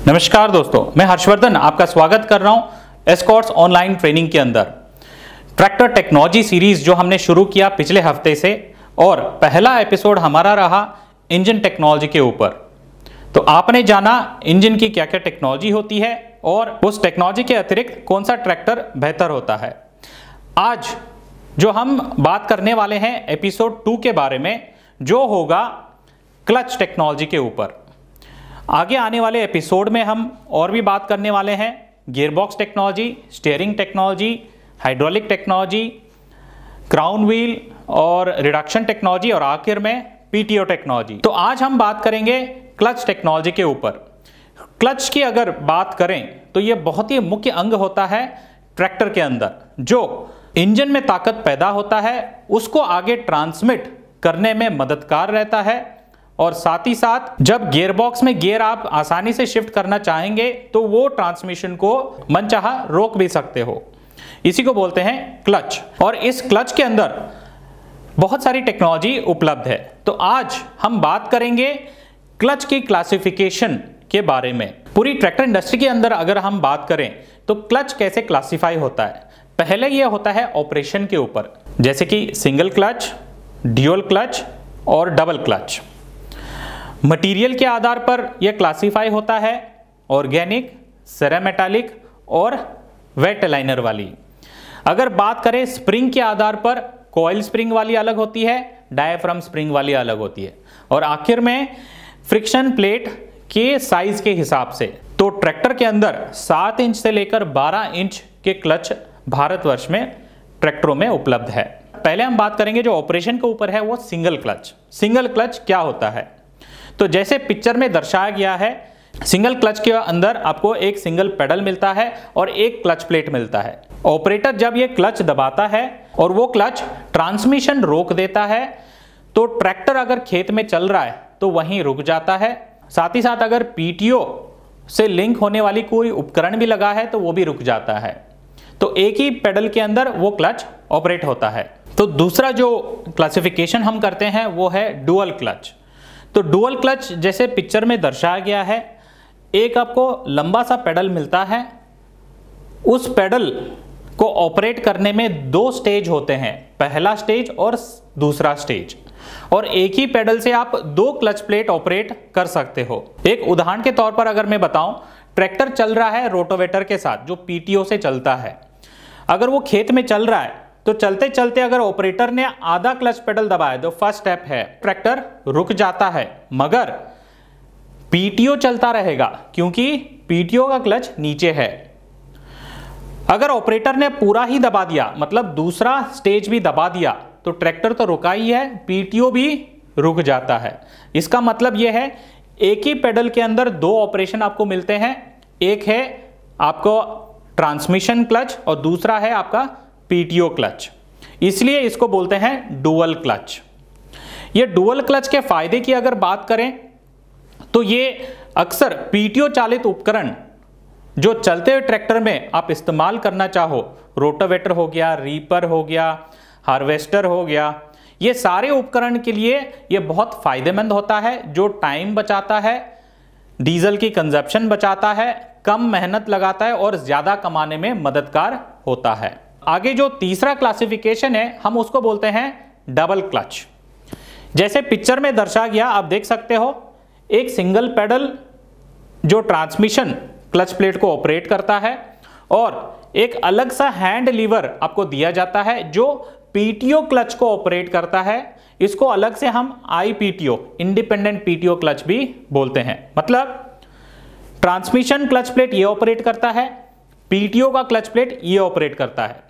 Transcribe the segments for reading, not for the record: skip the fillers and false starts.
नमस्कार दोस्तों, मैं हर्षवर्धन आपका स्वागत कर रहा हूं एस्कॉर्ट्स ऑनलाइन ट्रेनिंग के अंदर। ट्रैक्टर टेक्नोलॉजी सीरीज जो हमने शुरू किया पिछले हफ्ते से, और पहला एपिसोड हमारा रहा इंजन टेक्नोलॉजी के ऊपर। तो आपने जाना इंजन की क्या क्या टेक्नोलॉजी होती है और उस टेक्नोलॉजी के अतिरिक्त कौन सा ट्रैक्टर बेहतर होता है। आज जो हम बात करने वाले हैं एपिसोड 2 के बारे में, जो होगा क्लच टेक्नोलॉजी के ऊपर। आगे आने वाले एपिसोड में हम और भी बात करने वाले हैं gearbox technology, steering technology, hydraulic technology, crown wheel और रिडक्शन टेक्नोलॉजी, और आखिर में पीटीओ टेक्नोलॉजी। तो आज हम बात करेंगे क्लच टेक्नोलॉजी के ऊपर। क्लच की अगर बात करें तो यह बहुत ही मुख्य अंग होता है ट्रैक्टर के अंदर, जो इंजन में ताकत पैदा होता है उसको आगे ट्रांसमिट करने में मददगार रहता है। और साथ ही साथ जब गियरबॉक्स में गियर आप आसानी से शिफ्ट करना चाहेंगे तो वो ट्रांसमिशन को मनचाहा रोक भी सकते हो। इसी को बोलते हैं क्लच। और इस क्लच के अंदर बहुत सारी टेक्नोलॉजी उपलब्ध है। तो आज हम बात करेंगे क्लच की क्लासिफिकेशन के बारे में। पूरी ट्रैक्टर इंडस्ट्री के अंदर अगर हम बात करें तो क्लच कैसे क्लासिफाई होता है। पहले यह होता है ऑपरेशन के ऊपर, जैसे कि सिंगल क्लच, ड्यूअल क्लच और डबल क्लच। मटेरियल के आधार पर यह क्लासिफाई होता है ऑर्गेनिक, सेरामेटालिक और वेट अलाइनर वाली। अगर बात करें स्प्रिंग के आधार पर, कॉइल स्प्रिंग वाली अलग होती है, डायाफ्राम स्प्रिंग वाली अलग होती है, और आखिर में फ्रिक्शन प्लेट के साइज के हिसाब से। तो ट्रैक्टर के अंदर 7 इंच से लेकर 12 इंच के क्लच भारतवर्ष में ट्रैक्टरों में उपलब्ध है। पहले हम बात करेंगे जो ऑपरेशन के ऊपर है, वो सिंगल क्लच। सिंगल क्लच क्या होता है, तो जैसे पिक्चर में दर्शाया गया है, सिंगल क्लच के अंदर आपको एक सिंगल पेडल मिलता है और एक क्लच प्लेट मिलता है। ऑपरेटर जब ये क्लच दबाता है और वो क्लच ट्रांसमिशन रोक देता है, तो ट्रैक्टर अगर खेत में चल रहा है तो वहीं रुक जाता है। साथ ही साथ अगर पीटीओ से लिंक होने वाली कोई उपकरण भी लगा है तो वो भी रुक जाता है। तो एक ही पेडल के अंदर वो क्लच ऑपरेट होता है। तो दूसरा जो क्लासिफिकेशन हम करते हैं वो है डुअल क्लच। तो डुअल क्लच जैसे पिक्चर में दर्शाया गया है, एक आपको लंबा सा पेडल मिलता है, उस पेडल को ऑपरेट करने में 2 स्टेज होते हैं, पहला स्टेज और दूसरा स्टेज, और एक ही पेडल से आप 2 क्लच प्लेट ऑपरेट कर सकते हो। एक उदाहरण के तौर पर अगर मैं बताऊं, ट्रैक्टर चल रहा है रोटोवेटर के साथ जो पीटीओ से चलता है। अगर वो खेत में चल रहा है तो चलते चलते अगर ऑपरेटर ने आधा क्लच पेडल दबाया, जो फर्स्ट स्टेप है, ट्रैक्टर रुक जाता है, मगर पीटीओ चलता रहेगा क्योंकि पीटीओ का क्लच नीचे है। अगर ऑपरेटर ने पूरा ही दबा दिया, मतलब दूसरा स्टेज भी दबा दिया, तो ट्रैक्टर तो रुका ही है, पीटीओ भी रुक जाता है। इसका मतलब यह है एक ही पेडल के अंदर 2 ऑपरेशन आपको मिलते हैं। एक है आपको ट्रांसमिशन क्लच और दूसरा है आपका पीटीओ क्लच। इसलिए इसको बोलते हैं डुअल क्लच। ये डुअल क्लच के फायदे की अगर बात करें तो ये अक्सर पीटीओ चालित उपकरण जो चलते हुए ट्रैक्टर में आप इस्तेमाल करना चाहो, रोटावेटर हो गया, रीपर हो गया, हार्वेस्टर हो गया, ये सारे उपकरण के लिए ये बहुत फायदेमंद होता है, जो टाइम बचाता है, डीजल की कंजप्शन बचाता है, कम मेहनत लगाता है और ज्यादा कमाने में मददगार होता है। आगे जो तीसरा क्लासिफिकेशन है हम उसको बोलते हैं डबल क्लच। जैसे पिक्चर में दर्शाया गया, आप देख सकते हो, एक सिंगल पेडल जो ट्रांसमिशन क्लच प्लेट को ऑपरेट करता है, और एक अलग सा हैंड लीवर आपको दिया जाता है जो पीटीओ क्लच को ऑपरेट करता है। इसको अलग से हम आईपीटीओ, इंडिपेंडेंट पीटीओ क्लच भी बोलते हैं। मतलब ट्रांसमिशन क्लच प्लेट ये ऑपरेट करता है, पीटीओ का क्लच प्लेट ये ऑपरेट करता है।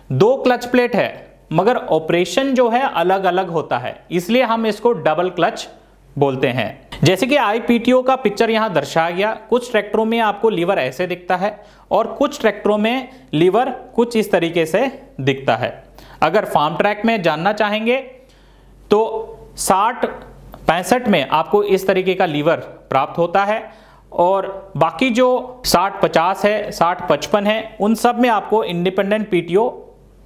2 क्लच प्लेट है मगर ऑपरेशन जो है अलग अलग होता है, इसलिए हम इसको डबल क्लच बोलते हैं। जैसे कि आईपीटीओ का पिक्चर यहां दर्शाया गया, कुछ ट्रैक्टरों में आपको लीवर ऐसे दिखता है और कुछ ट्रैक्टरों में लीवर कुछ इस तरीके से दिखता है। अगर फार्म ट्रैक में जानना चाहेंगे तो 60-65 में आपको इस तरीके का लीवर प्राप्त होता है, और बाकी जो 60-50 है, 60-55 है, उन सब में आपको इंडिपेंडेंट पीटीओ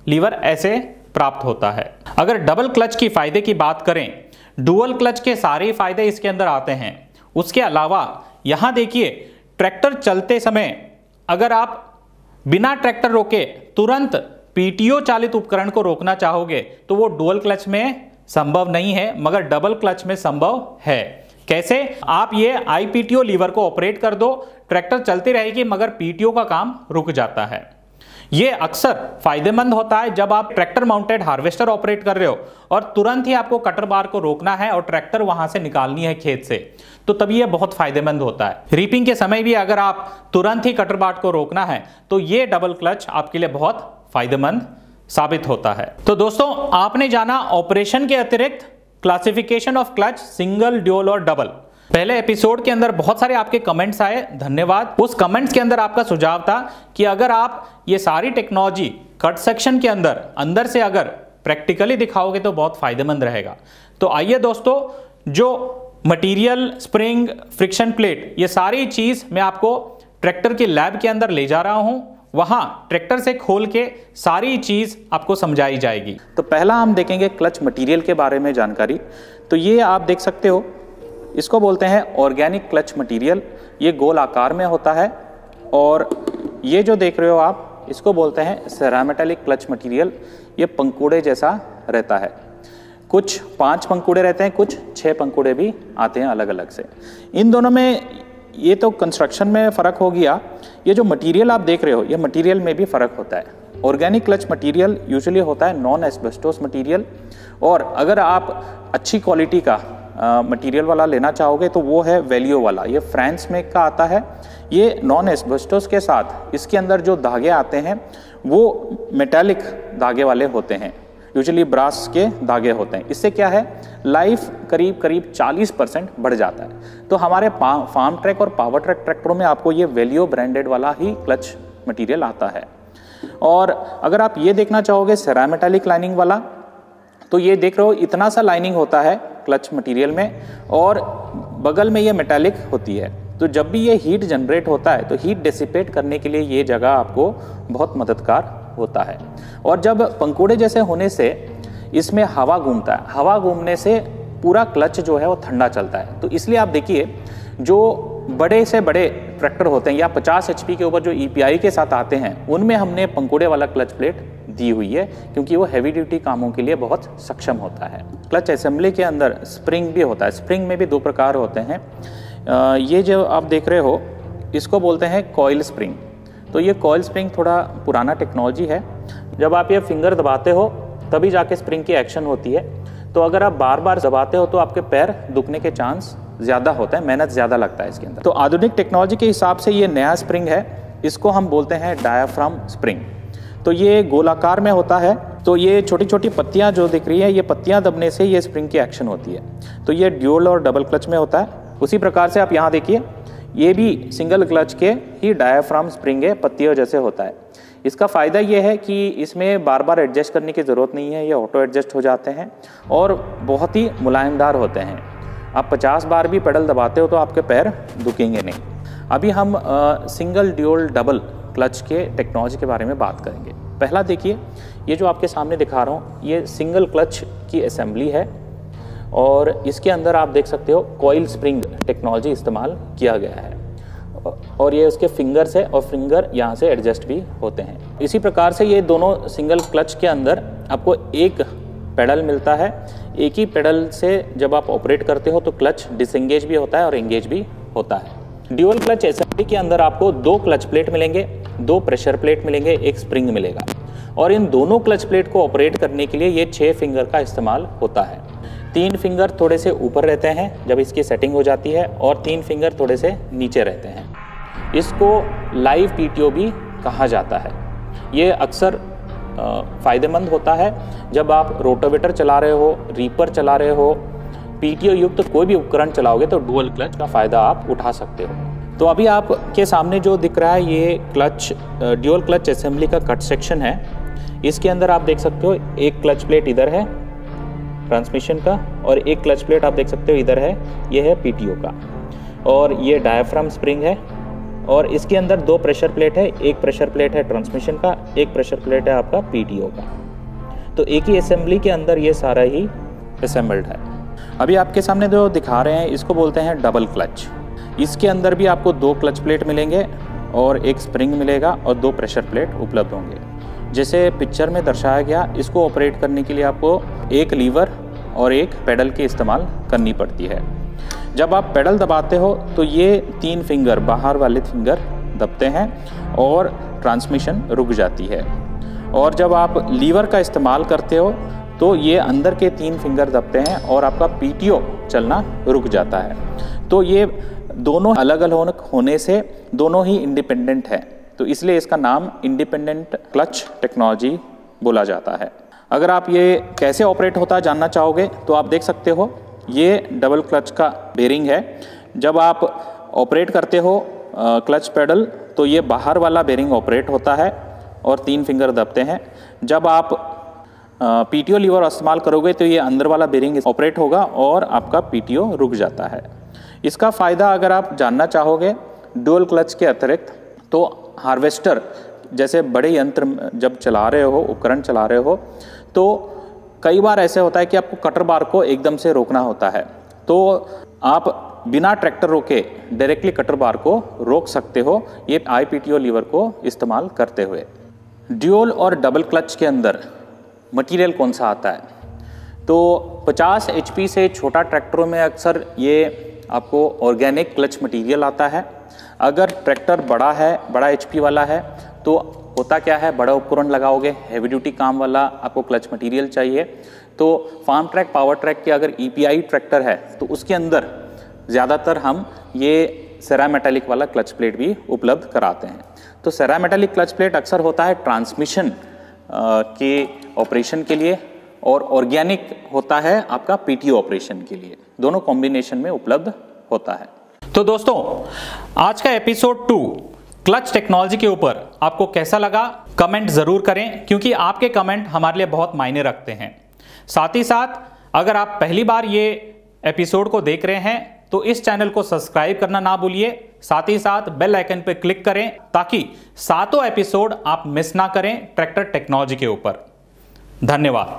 लीवर ऐसे प्राप्त होता है। अगर डबल क्लच की फायदे की बात करें, डुअल क्लच के सारे फायदे इसके अंदर आते हैं। उसके अलावा यहां देखिए ट्रैक्टर चलते समय अगर आप बिना ट्रैक्टर रोके तुरंत पीटीओ चालित उपकरण को रोकना चाहोगे तो वो डुअल क्लच में संभव नहीं है, मगर डबल क्लच में संभव है। कैसे? आप ये आईपीटीओ लीवर को ऑपरेट कर दो, ट्रैक्टर चलती रहेगी मगर पीटीओ का काम रुक जाता है। ये अक्सर फायदेमंद होता है जब आप ट्रैक्टर माउंटेड हार्वेस्टर ऑपरेट कर रहे हो और तुरंत ही आपको कटर बार को रोकना है और ट्रैक्टर वहां से निकालनी है खेत से, तो तभी ये बहुत फायदेमंद होता है। रीपिंग के समय भी अगर आप तुरंत ही कटर बार को रोकना है तो ये डबल क्लच आपके लिए बहुत फायदेमंद साबित होता है। तो दोस्तों, आपने जाना ऑपरेशन के अतिरिक्त classification of clutch, single, dual और डबल। पहले एपिसोड के अंदर बहुत सारे आपके कमेंट्स आए, धन्यवाद। उस कमेंट्स के अंदर आपका सुझाव था कि अगर आप ये सारी टेक्नोलॉजी कट सेक्शन के अंदर से अगर प्रैक्टिकली दिखाओगे तो बहुत फायदेमंद रहेगा। तो आइए दोस्तों, जो मटेरियल, स्प्रिंग, फ्रिक्शन प्लेट, ये सारी चीज मैं आपको ट्रैक्टर के लैब के अंदर ले जा रहा हूं, वहां ट्रैक्टर से खोल के सारी चीज आपको समझाई जाएगी। तो पहला हम देखेंगे क्लच मटेरियल के बारे में जानकारी। तो ये आप देख सकते हो, इसको बोलते हैं ऑर्गेनिक क्लच मटेरियल। ये गोल आकार में होता है और ये जो देख रहे हो आप, इसको बोलते हैं सेरामेटेलिक क्लच मटेरियल। ये पंखुड़े जैसा रहता है, कुछ 5 पंखुड़े रहते हैं, कुछ 6 पंखुड़े भी आते हैं अलग अलग से। इन दोनों में ये तो कंस्ट्रक्शन में फ़र्क हो गया। ये जो मटेरियल आप देख रहे हो, ये मटेरियल में भी फ़र्क होता है। ऑर्गेनिक क्लच मटेरियल यूजुअली होता है नॉन एस्बेस्टोस मटेरियल, और अगर आप अच्छी क्वालिटी का मटेरियल वाला लेना चाहोगे तो वो है वैल्यू वाला। ये फ्रांस मेक का आता है। ये नॉन एस्बेस्टोस के साथ इसके अंदर जो धागे आते हैं वो मेटालिक धागे वाले होते हैं, यूजुअली ब्रास के धागे होते हैं। इससे क्या है, लाइफ करीब 40% बढ़ जाता है। तो हमारे फार्म ट्रैक और पावर ट्रैक ट्रैक्टरों में आपको ये वैल्यू ब्रांडेड वाला ही क्लच मटेरियल आता है। और अगर आप ये देखना चाहोगे सेरामेटेलिक लाइनिंग वाला, तो ये देख रहे हो इतना सा लाइनिंग होता है क्लच मटेरियल में और बगल में ये मेटालिक होती है। तो जब भी ये हीट जनरेट होता है तो हीट डिसिपेट करने के लिए ये जगह आपको बहुत मददगार होता है। और जब पंखुड़े जैसे होने से इसमें हवा घूमता है, हवा घूमने से पूरा क्लच जो है वो ठंडा चलता है। तो इसलिए आप देखिए, जो बड़े से बड़े ट्रैक्टर होते हैं या 50 HP के ऊपर जो EPI के साथ आते हैं, उनमें हमने पंखुड़े वाला क्लच प्लेट दी हुई है, क्योंकि वो हैवी ड्यूटी कामों के लिए बहुत सक्षम होता है। क्लच असेंबली के अंदर स्प्रिंग भी होता है। स्प्रिंग में भी 2 प्रकार होते हैं। ये जो आप देख रहे हो, इसको बोलते हैं कॉइल स्प्रिंग। तो ये कॉइल स्प्रिंग थोड़ा पुराना टेक्नोलॉजी है। जब आप ये फिंगर दबाते हो तभी जाके स्प्रिंग की एक्शन होती है। तो अगर आप बार बार दबाते हो तो आपके पैर दुखने के चांस ज़्यादा होता है, मेहनत ज़्यादा लगता है इसके अंदर। तो आधुनिक टेक्नोलॉजी के हिसाब से ये नया स्प्रिंग है, इसको हम बोलते हैं डायाफ्राम स्प्रिंग। तो ये गोलाकार में होता है। तो ये छोटी छोटी पत्तियां जो दिख रही है, ये पत्तियां दबने से ये स्प्रिंग की एक्शन होती है। तो ये ड्यूल और डबल क्लच में होता है। उसी प्रकार से आप यहाँ देखिए, ये भी सिंगल क्लच के ही डायाफ्राम स्प्रिंग है, पत्तियों जैसे होता है। इसका फ़ायदा ये है कि इसमें बार बार एडजस्ट करने की ज़रूरत नहीं है, ये ऑटो एडजस्ट हो जाते हैं और बहुत ही मुलायमदार होते हैं। आप 50 बार भी पेडल दबाते हो तो आपके पैर दुखेंगे नहीं। अभी हम सिंगल, ड्यूल, डबल क्लच के टेक्नोलॉजी के बारे में बात करेंगे। पहला देखिए, ये जो आपके सामने दिखा रहा हूँ, ये सिंगल क्लच की असेंबली है और इसके अंदर आप देख सकते हो कॉइल स्प्रिंग टेक्नोलॉजी इस्तेमाल किया गया है और ये उसके फिंगर्स है और फिंगर यहाँ से एडजस्ट भी होते हैं। इसी प्रकार से ये दोनों सिंगल क्लच के अंदर आपको एक पेडल मिलता है। एक ही पेडल से जब आप ऑपरेट करते हो तो क्लच डिसएंगेज भी होता है और एंगेज भी होता है। ड्यूल क्लच असेंबली के अंदर आपको 2 क्लच प्लेट मिलेंगे, 2 प्रेशर प्लेट मिलेंगे, 1 स्प्रिंग मिलेगा और इन दोनों क्लच प्लेट को ऑपरेट करने के लिए ये 6 फिंगर का इस्तेमाल होता है। 3 फिंगर थोड़े से ऊपर रहते हैं जब इसकी सेटिंग हो जाती है और 3 फिंगर थोड़े से नीचे रहते हैं। इसको लाइव पीटीओ भी कहा जाता है। ये अक्सर फ़ायदेमंद होता है जब आप रोटावेटर चला रहे हो, रीपर चला रहे हो, पीटीओ युक्त कोई भी उपकरण चलाओगे तो डुअल क्लच का फ़ायदा आप उठा सकते हो। तो अभी आपके सामने जो दिख रहा है ये क्लच ड्यूल क्लच असेंबली का कट सेक्शन है। इसके अंदर आप देख सकते हो एक क्लच प्लेट इधर है ट्रांसमिशन का और एक क्लच प्लेट आप देख सकते हो इधर है, ये है पीटीओ का और ये डायाफ्राम स्प्रिंग है और इसके अंदर 2 प्रेशर प्लेट है। एक प्रेशर प्लेट है ट्रांसमिशन का, एक प्रेशर प्लेट है आपका पीटीओ का। तो एक ही असेंबली के अंदर ये सारा ही असेंबल्ड है। अभी आपके सामने जो दिखा रहे हैं इसको बोलते हैं डबल क्लच। इसके अंदर भी आपको 2 क्लच प्लेट मिलेंगे और एक स्प्रिंग मिलेगा और 2 प्रेशर प्लेट उपलब्ध होंगे। जैसे पिक्चर में दर्शाया गया, इसको ऑपरेट करने के लिए आपको एक लीवर और एक पेडल की इस्तेमाल करनी पड़ती है। जब आप पेडल दबाते हो तो ये 3 फिंगर, बाहर वाले फिंगर दबते हैं और ट्रांसमिशन रुक जाती है। और जब आप लीवर का इस्तेमाल करते हो तो ये अंदर के 3 फिंगर दबते हैं और आपका पीटीओ चलना रुक जाता है। तो ये दोनों अलग अलग होने से दोनों ही इंडिपेंडेंट है, तो इसलिए इसका नाम इंडिपेंडेंट क्लच टेक्नोलॉजी बोला जाता है। अगर आप ये कैसे ऑपरेट होता है जानना चाहोगे तो आप देख सकते हो, ये डबल क्लच का बेरिंग है। जब आप ऑपरेट करते हो क्लच पेडल तो ये बाहर वाला बेरिंग ऑपरेट होता है और 3 फिंगर दबते हैं। जब आप पीटीओ लीवर इस्तेमाल करोगे तो ये अंदर वाला बेरिंग ऑपरेट होगा और आपका पीटीओ रुक जाता है। इसका फ़ायदा अगर आप जानना चाहोगे डुअल क्लच के अतिरिक्त, तो हार्वेस्टर जैसे बड़े यंत्र जब चला रहे हो, उपकरण चला रहे हो, तो कई बार ऐसे होता है कि आपको कटर बार को एकदम से रोकना होता है, तो आप बिना ट्रैक्टर रोके डायरेक्टली कटर बार को रोक सकते हो ये आईपीटीओ लीवर को इस्तेमाल करते हुए। ड्यूल और डबल क्लच के अंदर मटेरियल कौन सा आता है? तो 50 HP से छोटा ट्रैक्टरों में अक्सर ये आपको ऑर्गेनिक क्लच मटेरियल आता है। अगर ट्रैक्टर बड़ा है, बड़ा HP वाला है, तो होता क्या है, बड़ा उपकरण लगाओगे, हैवी ड्यूटी काम वाला आपको क्लच मटेरियल चाहिए। तो फार्म ट्रैक, पावर ट्रैक के अगर EPI ट्रैक्टर है तो उसके अंदर ज़्यादातर हम ये सेरामेटालिक वाला क्लच प्लेट भी उपलब्ध कराते हैं। तो सेरामेटालिक क्लच प्लेट अक्सर होता है ट्रांसमिशन के ऑपरेशन के लिए और ऑर्गेनिक होता है आपका पीटीओ ऑपरेशन के लिए, दोनों कॉम्बिनेशन में उपलब्ध होता है। तो दोस्तों, आज का एपिसोड 2 क्लच टेक्नोलॉजी के ऊपर आपको कैसा लगा कमेंट ज़रूर करें, क्योंकि आपके कमेंट हमारे लिए बहुत मायने रखते हैं। साथ ही साथ अगर आप पहली बार ये एपिसोड को देख रहे हैं तो इस चैनल को सब्सक्राइब करना ना भूलिए। साथ ही साथ बेल आइकन पर क्लिक करें ताकि 7 एपिसोड आप मिस ना करें ट्रैक्टर टेक्नोलॉजी के ऊपर। धन्यवाद।